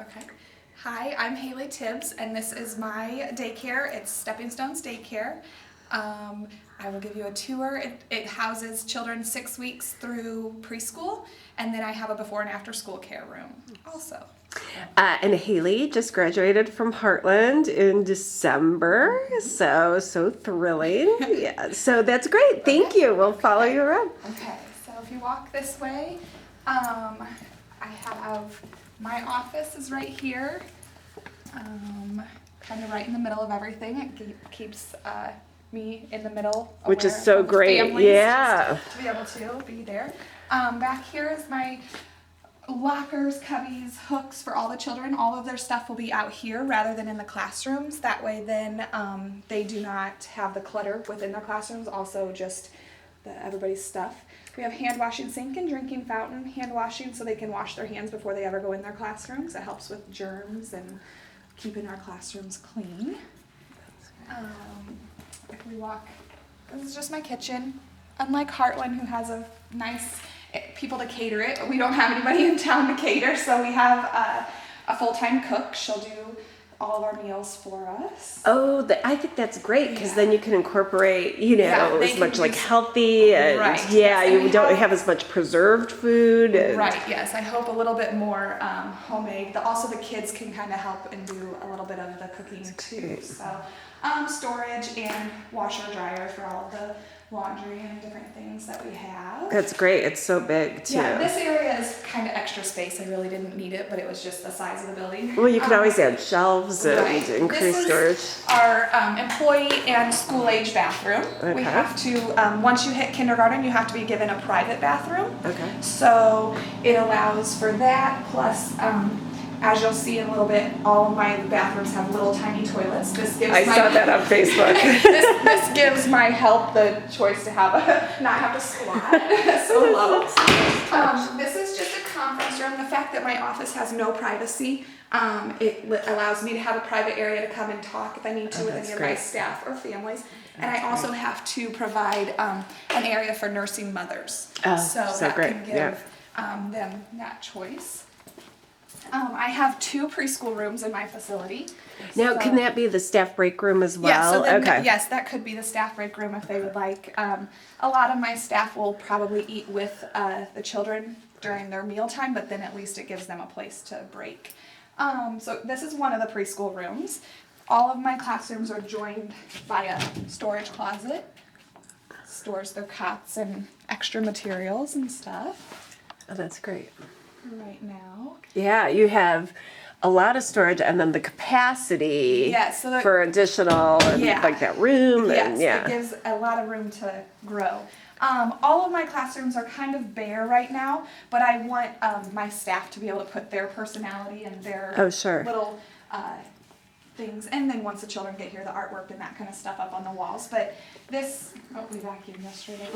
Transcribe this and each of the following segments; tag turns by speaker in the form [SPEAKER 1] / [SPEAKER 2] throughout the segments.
[SPEAKER 1] Okay. Hi, I'm Haley Tibbs, and this is my daycare. It's Stepping Stones Daycare. I will give you a tour. It houses children 6 weeks through preschool, and then I have a before and after school care room also.
[SPEAKER 2] And Haley just graduated from Heartland in December, so thrilling. Yeah, so that's great. Thank you. We'll follow you around.
[SPEAKER 1] Okay, so if you walk this way, I have my office is right here, kind of right in the middle of everything. It keeps me in the middle,
[SPEAKER 2] Which is so great. Yeah,
[SPEAKER 1] to be able to be there. Back here is my lockers, cubbies, hooks for all the children. All of their stuff will be out here rather than in the classrooms. That way then they do not have the clutter within their classrooms, also just everybody's stuff. We have hand washing sink and drinking fountain. Hand washing so they can wash their hands before they ever go in their classrooms. It helps with germs and keeping our classrooms clean. If we walk, this is just my kitchen. Unlike Heartland, who has a nice people to cater it, we don't have anybody in town to cater, so we have a full-time cook. She'll do all of our meals for us.
[SPEAKER 2] Oh, I think that's great because then you can incorporate, as much like healthy and you don't have as much preserved food.
[SPEAKER 1] Right. Yes, I hope a little bit more homemade. Also, the kids can kind of help and do a little bit of the cooking too. So, storage and washer dryer for all of the laundry and different things that we have.
[SPEAKER 2] That's great. It's so big too.
[SPEAKER 1] Yeah, this area is kind of extra space. I really didn't need it, but it was just the size of the building.
[SPEAKER 2] Well, you can always add shelves and increase storage.
[SPEAKER 1] This is our employee and school age bathroom. Okay. We have to, once you hit kindergarten, you have to be given a private bathroom.
[SPEAKER 2] Okay.
[SPEAKER 1] So it allows for that, plus as you'll see in a little bit, all of my bathrooms have little tiny toilets.
[SPEAKER 2] Saw that on Facebook.
[SPEAKER 1] this gives my help the choice to not have to squat so low. This is just a conference room. The fact that my office has no privacy, it allows me to have a private area to come and talk if I need to with any of my staff or families. And I also have to provide an area for nursing mothers. So that can give them that choice. I have 2 preschool rooms in my facility.
[SPEAKER 2] Now, can that be the staff break room as well?
[SPEAKER 1] Yes, that could be the staff break room if they would like. A lot of my staff will probably eat with the children during their mealtime, but then at least it gives them a place to break. So this is one of the preschool rooms. All of my classrooms are joined by a storage closet. Stores their cots and extra materials and stuff.
[SPEAKER 2] Oh, that's great.
[SPEAKER 1] Right now.
[SPEAKER 2] Yeah, you have a lot of storage and then the capacity for additional like that room.
[SPEAKER 1] Yes, it gives a lot of room to grow. All of my classrooms are kind of bare right now, but I want my staff to be able to put their personality and their little things, and then once the children get here, the artwork and that kind of stuff up on the walls. But this, we vacuumed yesterday.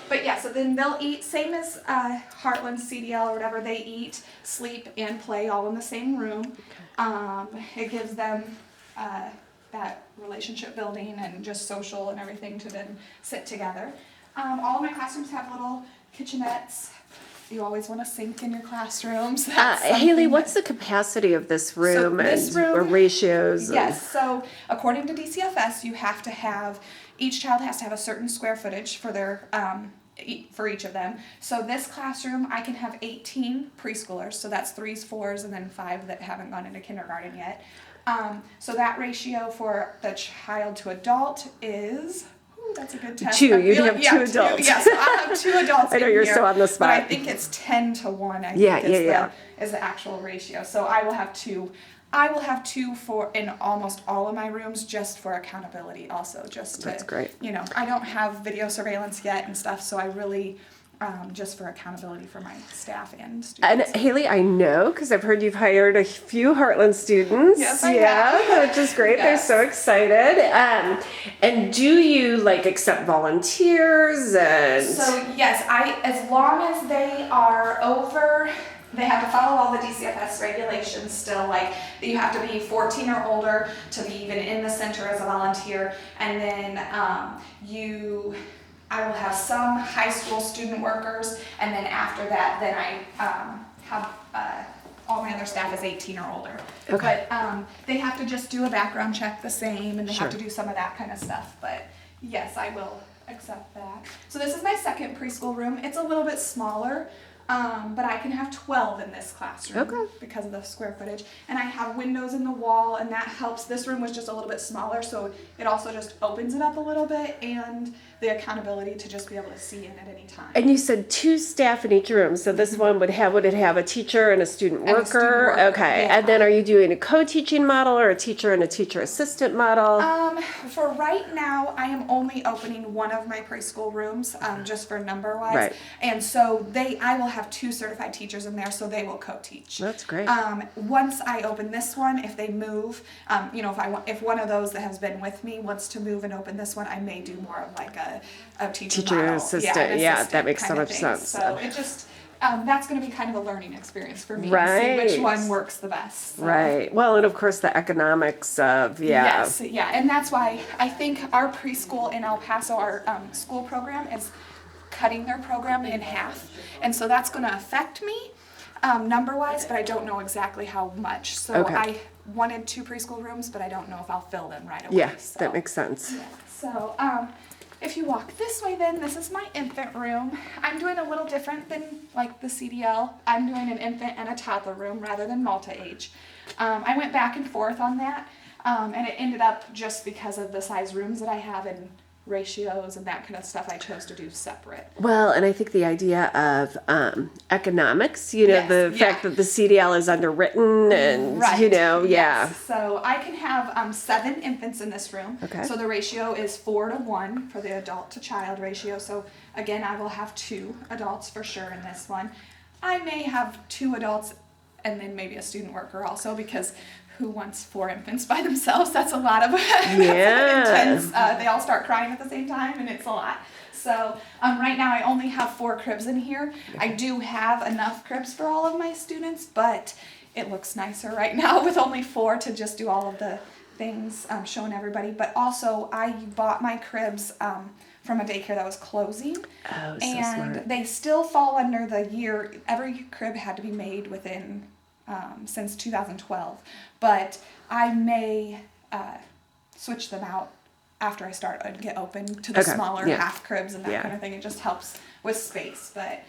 [SPEAKER 1] But yeah, so then they'll eat, same as Heartland, CDL, or whatever, they eat, sleep, and play all in the same room. It gives them that relationship building and just social and everything to then sit together. All of my classrooms have little kitchenettes. You always want a sink in your classrooms.
[SPEAKER 2] Haley, what's the capacity of this room or ratios?
[SPEAKER 1] Yes, so according to DCFS, each child has to have a certain square footage for their for each of them. So this classroom, I can have 18 preschoolers, so that's 3s, 4s, and then 5 that haven't gone into kindergarten yet. So that ratio for the child to adult is... that's a good test.
[SPEAKER 2] 2. You'd have 2 adults.
[SPEAKER 1] Yes, I'll have 2 adults.
[SPEAKER 2] I know you're so on the spot.
[SPEAKER 1] But I think it's 10-1. I think is the actual ratio. So I will have 2. I will have 2 in almost all of my rooms just for accountability. Also,
[SPEAKER 2] that's great.
[SPEAKER 1] I don't have video surveillance yet and stuff, so I really. Just for accountability for my staff and students.
[SPEAKER 2] And Haley, I know because I've heard you've hired a few Heartland students.
[SPEAKER 1] Yes, I have.
[SPEAKER 2] Which is great. Yes. They're so excited. And do you accept volunteers?
[SPEAKER 1] So yes, as long as they are over. They have to follow all the DCFS regulations still, like that you have to be 14 or older to be even in the center as a volunteer, and then I will have some high school student workers, and then after that, then I have my other staff is 18 or older.
[SPEAKER 2] Okay.
[SPEAKER 1] But they have to just do a background check the same, and they have
[SPEAKER 2] Sure.
[SPEAKER 1] to do some of that kind of stuff. But yes, I will accept that. So this is my second preschool room. It's a little bit smaller, but I can have 12 in this classroom
[SPEAKER 2] Okay.
[SPEAKER 1] because of the square footage. And I have windows in the wall, and that helps. This room was just a little bit smaller, so it also just opens it up a little bit, and the accountability to just be able to see in at any time.
[SPEAKER 2] And you said 2 staff in each room, so this one would it have a teacher and a student
[SPEAKER 1] And a
[SPEAKER 2] worker?
[SPEAKER 1] student worker,
[SPEAKER 2] Okay,
[SPEAKER 1] yeah.
[SPEAKER 2] and then are you doing a co-teaching model or a teacher and a teacher assistant model?
[SPEAKER 1] For right now, I am only opening one of my preschool rooms, just for number wise.
[SPEAKER 2] Right.
[SPEAKER 1] And so I will have 2 certified teachers in there, so they will co-teach.
[SPEAKER 2] That's great.
[SPEAKER 1] Once I open this one, if they move, if one of those that has been with me wants to move and open this one, I may do more of like a teacher model.
[SPEAKER 2] assistant.
[SPEAKER 1] an
[SPEAKER 2] Yeah,
[SPEAKER 1] assistant
[SPEAKER 2] that makes so
[SPEAKER 1] kind of
[SPEAKER 2] much
[SPEAKER 1] thing.
[SPEAKER 2] sense.
[SPEAKER 1] So it just, that's going to be kind of a learning experience for me. To
[SPEAKER 2] Right.
[SPEAKER 1] see which one works the best. So.
[SPEAKER 2] Right. Well, and of course the economics of,
[SPEAKER 1] Yes, yeah, and that's why I think our preschool in El Paso, our school program, is cutting their program in half, and so that's going to affect me number-wise, but I don't know exactly how much. So
[SPEAKER 2] Okay.
[SPEAKER 1] I wanted 2 preschool rooms, but I don't know if I'll fill them right away.
[SPEAKER 2] Yeah,
[SPEAKER 1] so.
[SPEAKER 2] that makes sense.
[SPEAKER 1] Yeah. So if you walk this way, then this is my infant room. I'm doing a little different than like the CDL. I'm doing an infant and a toddler room rather than multi-age. I went back and forth on that, and it ended up just because of the size rooms that I have and ratios and that kind of stuff, I chose to do separate.
[SPEAKER 2] Well, and I think the idea of economics,
[SPEAKER 1] Yes,
[SPEAKER 2] the
[SPEAKER 1] yeah.
[SPEAKER 2] fact that the CDL is underwritten and,
[SPEAKER 1] Right.
[SPEAKER 2] yeah.
[SPEAKER 1] Yes. So I can have 7 infants in this room.
[SPEAKER 2] Okay.
[SPEAKER 1] So the ratio is 4-to-1 for the adult to child ratio. So again, I will have 2 adults for sure in this one. I may have 2 adults and then maybe a student worker also, because who wants 4 infants by themselves? That's a lot of intense. They all start crying at the same time, and it's a lot. So right now I only have 4 cribs in here. I do have enough cribs for all of my students, but it looks nicer right now with only 4 to just do all of the things showing everybody. But also I bought my cribs from a daycare that was closing.
[SPEAKER 2] Oh, so
[SPEAKER 1] And
[SPEAKER 2] smart.
[SPEAKER 1] they still fall under the year. Every crib had to be made within since 2012, but I may switch them out after I start and get open to the
[SPEAKER 2] Okay,
[SPEAKER 1] smaller
[SPEAKER 2] yeah.
[SPEAKER 1] half cribs and that
[SPEAKER 2] Yeah.
[SPEAKER 1] kind of thing. It just helps with space. But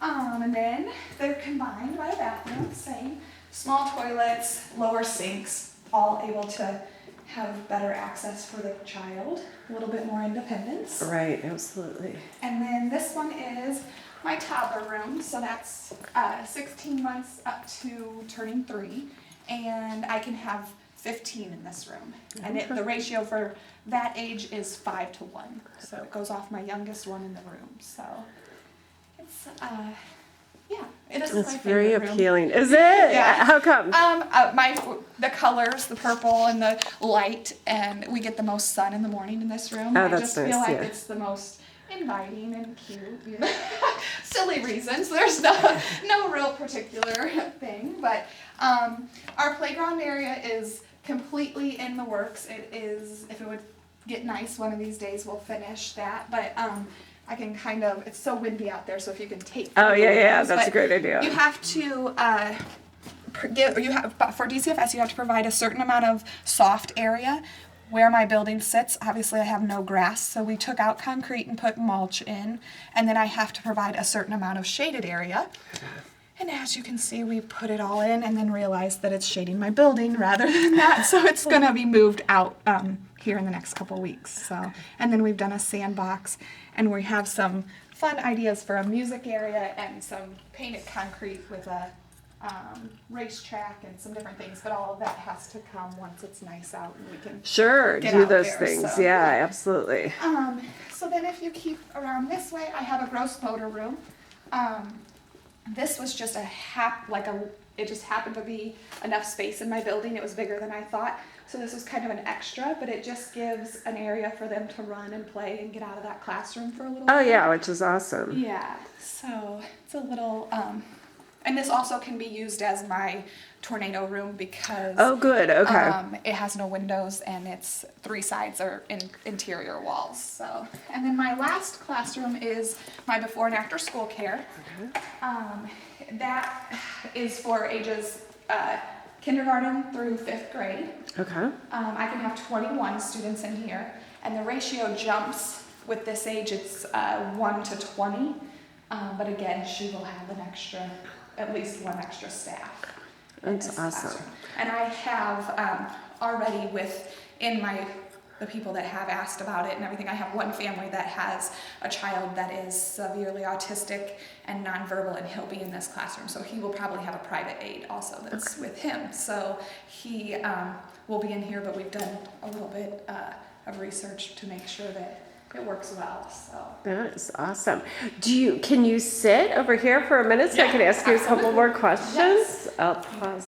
[SPEAKER 1] and then they're combined by a bathroom, same small toilets, lower sinks, all able to have better access for the child, a little bit more independence.
[SPEAKER 2] Right, absolutely.
[SPEAKER 1] And then this one is my toddler room, so that's 16 months up to turning 3, and I can have 15 in this room. And the ratio for that age is 5-to-1, so it goes off my youngest one in the room. So it's it is
[SPEAKER 2] It's
[SPEAKER 1] my
[SPEAKER 2] very
[SPEAKER 1] favorite room.
[SPEAKER 2] appealing. Is it?
[SPEAKER 1] Yeah.
[SPEAKER 2] How come?
[SPEAKER 1] The colors, the purple and the light, and we get the most sun in the morning in this room.
[SPEAKER 2] Oh,
[SPEAKER 1] I
[SPEAKER 2] that's
[SPEAKER 1] just feel
[SPEAKER 2] nice,
[SPEAKER 1] like
[SPEAKER 2] yeah.
[SPEAKER 1] it's the most inviting and cute. Silly reasons. There's no real particular thing, but our playground area is completely in the works. It is, if it would get nice one of these days, we'll finish that. But I can it's so windy out there, so if you can take.
[SPEAKER 2] Oh, yeah,
[SPEAKER 1] photos,
[SPEAKER 2] that's a
[SPEAKER 1] but
[SPEAKER 2] great idea.
[SPEAKER 1] You have to for DCFS, you have to provide a certain amount of soft area. Where my building sits, obviously I have no grass, so we took out concrete and put mulch in, and then I have to provide a certain amount of shaded area. And as you can see, we put it all in and then realized that it's shading my building rather than that, so it's gonna be moved out here in the next couple weeks. So, and then we've done a sandbox, and we have some fun ideas for a music area and some painted concrete with a racetrack and some different things, but all of that has to come once it's nice out and we can
[SPEAKER 2] Sure,
[SPEAKER 1] get
[SPEAKER 2] do
[SPEAKER 1] out
[SPEAKER 2] those
[SPEAKER 1] there,
[SPEAKER 2] things.
[SPEAKER 1] so.
[SPEAKER 2] Yeah, absolutely.
[SPEAKER 1] So then if you keep around this way, I have a gross motor room. This was just it just happened to be enough space in my building. It was bigger than I thought. So this was kind of an extra, but it just gives an area for them to run and play and get out of that classroom for a little
[SPEAKER 2] Oh,
[SPEAKER 1] bit.
[SPEAKER 2] yeah, which is awesome.
[SPEAKER 1] Yeah, so it's a little, and this also can be used as my tornado room because
[SPEAKER 2] Oh, good. Okay.
[SPEAKER 1] it has no windows and its 3 sides are interior walls. So, and then my last classroom is my before and after school care. That is for ages kindergarten through 5th grade.
[SPEAKER 2] Okay.
[SPEAKER 1] I can have 21 students in here, and the ratio jumps with this age. It's 1 to 20, but again, she will have at least one extra staff.
[SPEAKER 2] That's awesome.
[SPEAKER 1] Classroom. And I have already the people that have asked about it and everything, I have one family that has a child that is severely autistic and nonverbal, and he'll be in this classroom. So he will probably have a private aide also that's with him. So he will be in here, but we've done a little bit of research to make sure that it works well. So
[SPEAKER 2] That is awesome. Can you sit over here for a minute so I
[SPEAKER 1] Yeah,
[SPEAKER 2] can ask you a couple
[SPEAKER 1] absolutely.
[SPEAKER 2] more questions?
[SPEAKER 1] Yes.
[SPEAKER 2] I'll pause.